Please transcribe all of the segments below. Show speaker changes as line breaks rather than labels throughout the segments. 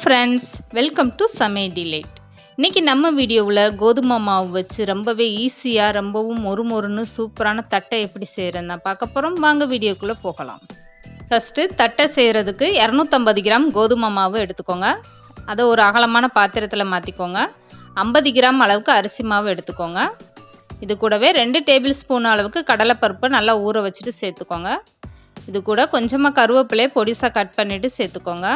Friends, welcome to சமையல் delight. இன்றைக்கி நம்ம வீடியோவில் கோதுமை மாவு வச்சு ரொம்பவே ஈஸியாக ரொம்பவும் மொறுமொறுன்னு சூப்பரான தட்டை எப்படி செய்கிறேன்னு தான் பார்க்க போகிறோம். வாங்க வீடியோக்குள்ளே போகலாம். ஃபஸ்ட்டு தட்டை செய்கிறதுக்கு 250 கிராம் கோதுமை மாவு எடுத்துக்கோங்க. அதை ஒரு அகலமான பாத்திரத்தில் மாற்றிக்கோங்க. 50 கிராம் அளவுக்கு அரிசி மாவு எடுத்துக்கோங்க. இது கூடவே 2 டேபிள் ஸ்பூன் அளவுக்கு கடலைப்பருப்பை நல்லா ஊற வச்சுட்டு சேர்த்துக்கோங்க. இது கூட கொஞ்சமாக கருவேப்பிலையை பொடிசாக கட் பண்ணிவிட்டு சேர்த்துக்கோங்க.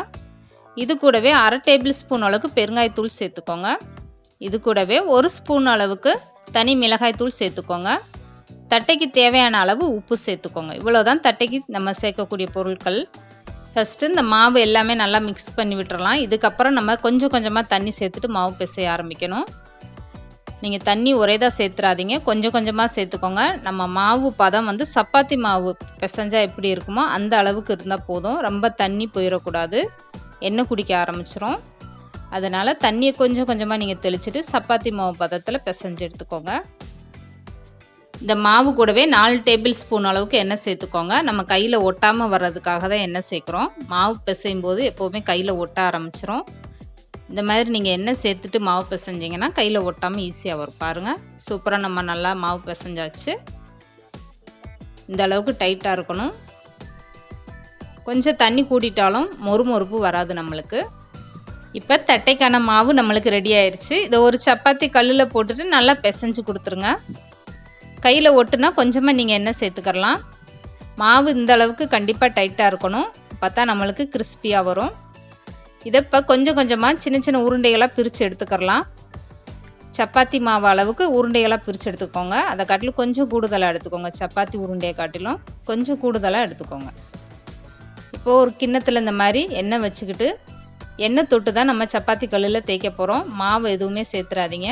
இது கூடவே 1/2 டேபிள் ஸ்பூன் அளவுக்கு பெருங்காயத்தூள் சேர்த்துக்கோங்க. இது கூடவே 1 ஸ்பூன் அளவுக்கு தனி மிளகாய்த்தூள் சேர்த்துக்கோங்க. தட்டைக்கு தேவையான அளவு உப்பு சேர்த்துக்கோங்க. இவ்வளோதான் தட்டைக்கு நம்ம சேர்க்கக்கூடிய பொருட்கள். ஃபஸ்ட்டு இந்த மாவு எல்லாமே நல்லா மிக்ஸ் பண்ணி விட்டுறலாம். இதுக்கப்புறம் நம்ம கொஞ்சம் கொஞ்சமாக தண்ணி சேர்த்துட்டு மாவு பிசைய ஆரம்பிக்கணும். நீங்கள் தண்ணி ஒரேதாக சேர்த்துறாதீங்க, கொஞ்சம் கொஞ்சமாக சேர்த்துக்கோங்க. நம்ம மாவு பதம் சப்பாத்தி மாவு பிசைஞ்சால் எப்படி இருக்குமோ அந்த அளவுக்கு இருந்தால் போதும். ரொம்ப தண்ணி போயிடக்கூடாது, எண்ணெய் குடிக்க ஆரம்பிச்சிரும். அதனால் தண்ணியை கொஞ்சம் கொஞ்சமாக நீங்கள் தெளிச்சுட்டு சப்பாத்தி மாவு பதத்தில் பிசைஞ்சு எடுத்துக்கோங்க. இந்த மாவு கூடவே 4 டேபிள் ஸ்பூன் அளவுக்கு எண்ணெய் சேர்த்துக்கோங்க. நம்ம கையில் ஒட்டாமல் வர்றதுக்காக தான் எண்ணெய் சேர்க்குறோம். மாவு பிசையும் போது எப்போவுமே கையில் ஒட்ட ஆரம்பிச்சிரும். இந்த மாதிரி நீங்கள் எண்ணெய் சேர்த்துட்டு மாவு பிசைஞ்சிங்கன்னா கையில் ஒட்டாமல் ஈஸியாக வரும். பாருங்கள், சூப்பராக நம்ம நல்லா மாவு பிசைஞ்சாச்சு. இந்த அளவுக்கு டைட்டாக இருக்கணும். கொஞ்சம் தண்ணி கூட்டிட்டாலும் மொறுமொறுப்பு வராது நம்மளுக்கு. இப்போ தட்டைக்கான மாவு நம்மளுக்கு ரெடி ஆயிடுச்சு. இதை ஒரு சப்பாத்தி கல்லில் போட்டுட்டு நல்லா பிசைஞ்சு கொடுத்துருங்க. கையில் ஒட்டுனா கொஞ்சமாக நீங்கள் எண்ணெய் சேர்த்துக்கலாம். மாவு இந்த அளவுக்கு கண்டிப்பாக டைட்டாக இருக்கணும், பார்த்தா நம்மளுக்கு கிறிஸ்பியாக வரும். இதை இப்போ கொஞ்சம் கொஞ்சமாக சின்ன சின்ன உருண்டைகளாக பிரித்து எடுத்துக்கலாம். சப்பாத்தி மாவு அளவுக்கு உருண்டைகளாக பிரித்து எடுத்துக்கோங்க. அதை காட்டிலும் கொஞ்சம் கூடுதலாக எடுத்துக்கோங்க. சப்பாத்தி உருண்டையை காட்டிலும் கொஞ்சம் கூடுதலாக எடுத்துக்கோங்க. இப்போது ஒரு கிண்ணத்தில் இந்த மாதிரி எண்ணெய் வச்சுக்கிட்டு எண்ணெய் தொட்டு தான் நம்ம சப்பாத்தி கல்லில் தேய்க்க போகிறோம். மாவு எதுவுமே சேர்த்துறாதீங்க.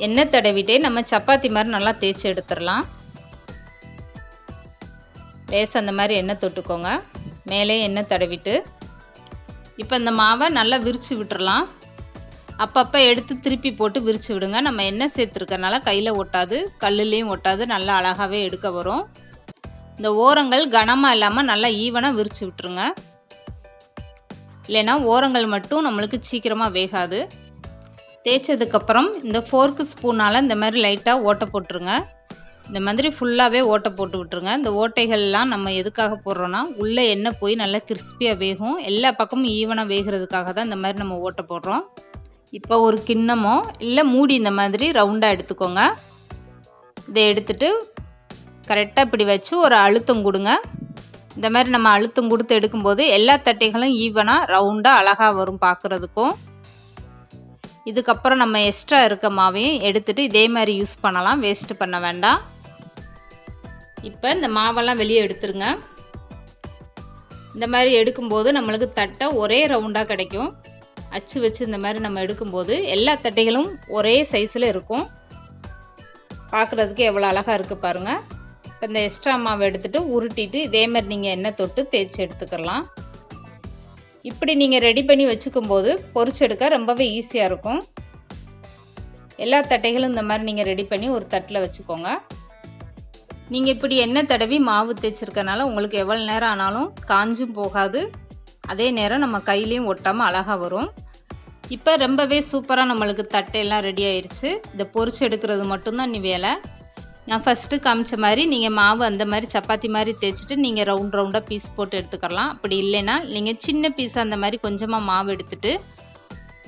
எண்ணெய் தடவிட்டே நம்ம சப்பாத்தி மாதிரி நல்லா தேய்ச்சி எடுத்துடலாம். லேசாக அந்த மாதிரி எண்ணெய் தொட்டுக்கோங்க. மேலே எண்ணெய் தடவிட்டு இப்போ இந்த மாவை நல்லா விரித்து விட்டுறலாம். அப்பப்போ எடுத்து திருப்பி போட்டு விரித்து விடுங்க. நம்ம எண்ணெய் சேர்த்துருக்கறனால கையில் ஒட்டாது, கல்லுலேயும் ஒட்டாது, நல்லா அழகாகவே எடுக்க வரும். இந்த ஓரங்கள் கனமாக இல்லாமல் நல்லா ஈவனாக விரித்து விட்டுருங்க. இல்லைன்னா ஓரங்கள் மட்டும் நம்மளுக்கு சீக்கிரமாக வேகாது. தேய்ச்சதுக்கப்புறம் இந்த ஃபோர்க்கு ஸ்பூனால் இந்த மாதிரி லைட்டாக ஓட்டை போட்டுருங்க. இந்த மாதிரி ஃபுல்லாகவே ஓட்டை போட்டு விட்டுருங்க. இந்த ஓட்டைகள்லாம் நம்ம எதுக்காக போடுறோன்னா உள்ளே எண்ணெய் போய் நல்லா கிறிஸ்பியாக வேகும். எல்லா பக்கமும் ஈவனாக வேகிறதுக்காக தான் இந்த மாதிரி நம்ம ஓட்டை போடுறோம். இப்போ ஒரு கிண்ணமோ இல்லை மூடி இந்த மாதிரி ரவுண்டாக எடுத்துக்கோங்க. இதை எடுத்துட்டு கரெக்டாக இப்படி வச்சு ஒரு அழுத்தம் கொடுங்க. இந்த மாதிரி நம்ம அழுத்தம் கொடுத்து எடுக்கும்போது எல்லா தட்டைகளும் ஈவனாக ரவுண்டாக அழகாக வரும் பார்க்குறதுக்கும். இதுக்கப்புறம் நம்ம எக்ஸ்ட்ரா இருக்க மாவையும் எடுத்துகிட்டு இதே மாதிரி யூஸ் பண்ணலாம், வேஸ்ட்டு பண்ண வேண்டாம். இப்போ இந்த மாவெல்லாம் வெளியே எடுத்துருங்க. இந்த மாதிரி எடுக்கும்போது நம்மளுக்கு தட்டை ஒரே ரவுண்டாக கிடைக்கும். அச்சு வச்சு இந்த மாதிரி நம்ம எடுக்கும்போது எல்லா தட்டைகளும் ஒரே சைஸில் இருக்கும். பார்க்குறதுக்கு எவ்வளோ அழகாக இருக்குது பாருங்கள். இப்போ இந்த எக்ஸ்ட்ரா மாவை எடுத்துகிட்டு உருட்டிட்டு இதே மாதிரி நீங்கள் எண்ணெய் தொட்டு தேய்ச்சி எடுத்துக்கலாம். இப்படி நீங்கள் ரெடி பண்ணி வச்சுக்கும்போது பொரிச்செடுக்க ரொம்பவே ஈஸியாக இருக்கும். எல்லா தட்டைகளும் இந்த மாதிரி நீங்கள் ரெடி பண்ணி ஒரு தட்டில் வச்சுக்கோங்க. நீங்கள் இப்படி எண்ணெய் தடவி மாவு தேய்ச்சிருக்கனால உங்களுக்கு எவ்வளோ நேரம் ஆனாலும் காஞ்சும் போகாது. அதே நேரம் நம்ம கையிலையும் ஒட்டாமல் அழகாக வரும். இப்போ ரொம்பவே சூப்பராக நம்மளுக்கு தட்டையெல்லாம் ரெடி ஆயிடுச்சு. இதை பொரிச்சு எடுக்கிறது மட்டும்தான் நீ வேலை. நான் ஃபஸ்ட்டு காமிச்ச மாதிரி நீங்கள் மாவு அந்த மாதிரி சப்பாத்தி மாதிரி தேய்ச்சிட்டு நீங்கள் ரவுண்டாக பீஸ் போட்டு எடுத்துக்கலாம். அப்படி இல்லைன்னா நீங்கள் சின்ன பீஸாக அந்த மாதிரி கொஞ்சமாக மாவு எடுத்துகிட்டு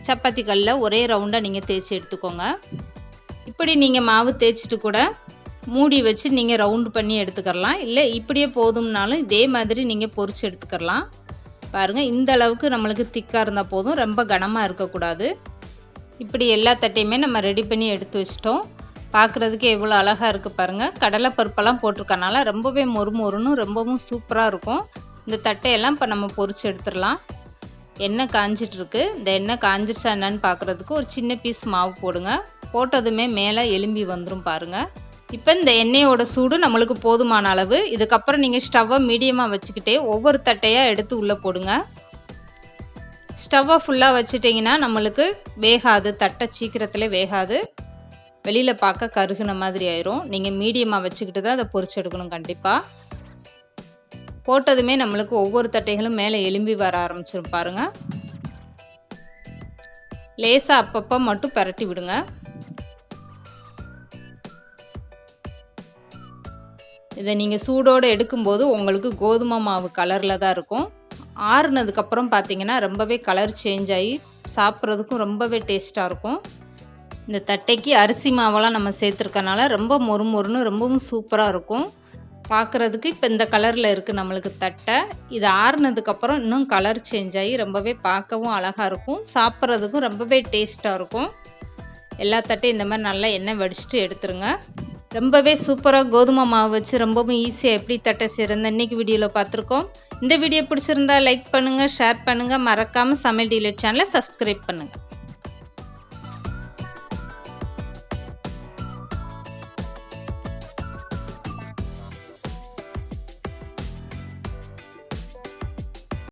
சப்பாத்தி கல்லில் ஒரே ரவுண்டாக நீங்கள் தேய்ச்சி எடுத்துக்கோங்க. இப்படி நீங்கள் மாவு தேய்ச்சிட்டு கூட மூடி வச்சு நீங்கள் ரவுண்டு பண்ணி எடுத்துக்கலாம். இல்லை இப்படியே போதும்னாலும் இதே மாதிரி நீங்கள் பொரிச்சு எடுத்துக்கலாம். பாருங்கள், இந்த அளவுக்கு நம்மளுக்கு திக்காக இருந்தால் போதும், ரொம்ப கனமாக இருக்கக்கூடாது. இப்படி எல்லா தட்டையுமே நம்ம ரெடி பண்ணி எடுத்து வச்சிட்டோம். பார்க்குறதுக்கு எவ்வளோ அழகாக இருக்குது பாருங்கள். கடலை பருப்பெல்லாம் போட்டிருக்கனால ரொம்பவே மொறுமொறுன்னு ரொம்பவும் சூப்பராக இருக்கும். இந்த தட்டையெல்லாம் இப்போ நம்ம பொரிச்சு எடுத்துடலாம். எண்ணெய் காஞ்சிட்ருக்கு. இந்த எண்ணெய் காஞ்சிருச்சா என்னன்னு பார்க்குறதுக்கு ஒரு சின்ன பீஸ் மாவு போடுங்க. போட்டதுமே மேலே எலும்பி வந்துடும் பாருங்கள். இப்போ இந்த எண்ணெயோட சூடு நம்மளுக்கு போதுமான அளவு. இதுக்கப்புறம் நீங்கள் ஸ்டவ்வை மீடியமாக வச்சுக்கிட்டே ஒவ்வொரு தட்டையாக எடுத்து உள்ளே போடுங்க. ஸ்டவ்வை ஃபுல்லாக வச்சுட்டிங்கன்னா நம்மளுக்கு வேகாது, தட்டை சீக்கிரத்தில் வேகாது, வெளியில் பார்க்க கருகுன மாதிரி ஆயிரும். நீங்கள் மீடியமாக வச்சுக்கிட்டு தான் அதை பொரிச்சு எடுக்கணும். கண்டிப்பாக போட்டதுமே நம்மளுக்கு ஒவ்வொரு தட்டைகளும் மேலே எலும்பி வர ஆரம்பிச்சிரும் பாருங்கள். லேசாக அப்பப்போ மட்டும் பரட்டி விடுங்க. இதை நீங்கள் சூடோடு எடுக்கும்போது உங்களுக்கு கோதுமை மாவு கலரில் தான் இருக்கும். ஆறுனதுக்கப்புறம் பார்த்தீங்கன்னா ரொம்பவே கலர் சேஞ்ச் ஆகி சாப்பிட்றதுக்கும் ரொம்பவே டேஸ்ட்டாக இருக்கும். இந்த தட்டைக்கு அரிசி மாவெல்லாம் நம்ம சேர்த்துருக்கனால ரொம்ப மொறுமொறுன்னு ரொம்பவும் சூப்பராக இருக்கும். பார்க்குறதுக்கு இப்போ இந்த கலரில் இருக்குது நம்மளுக்கு தட்டை. இது ஆறுனதுக்கப்புறம் இன்னும் கலர் சேஞ்ச் ஆகி ரொம்பவே பார்க்கவும் அழகாக இருக்கும். சாப்பிட்றதுக்கும் ரொம்பவே டேஸ்ட்டாக இருக்கும். எல்லா தட்டையும் இந்த மாதிரி நல்லா எண்ணெய் வடிச்சிட்டு எடுத்துருங்க. ரொம்பவே சூப்பராக கோதுமை மாவு வச்சு ரொம்பவும் ஈஸியாக எப்படி தட்டை செய்கிறேன்னு இன்றைக்கி வீடியோவில் பார்த்துருக்கோம். இந்த வீடியோ பிடிச்சிருந்தா லைக் பண்ணுங்கள், ஷேர் பண்ணுங்கள், மறக்காமல் சமையல் டிலைட் சேனலை சப்ஸ்கிரைப் பண்ணுங்கள்.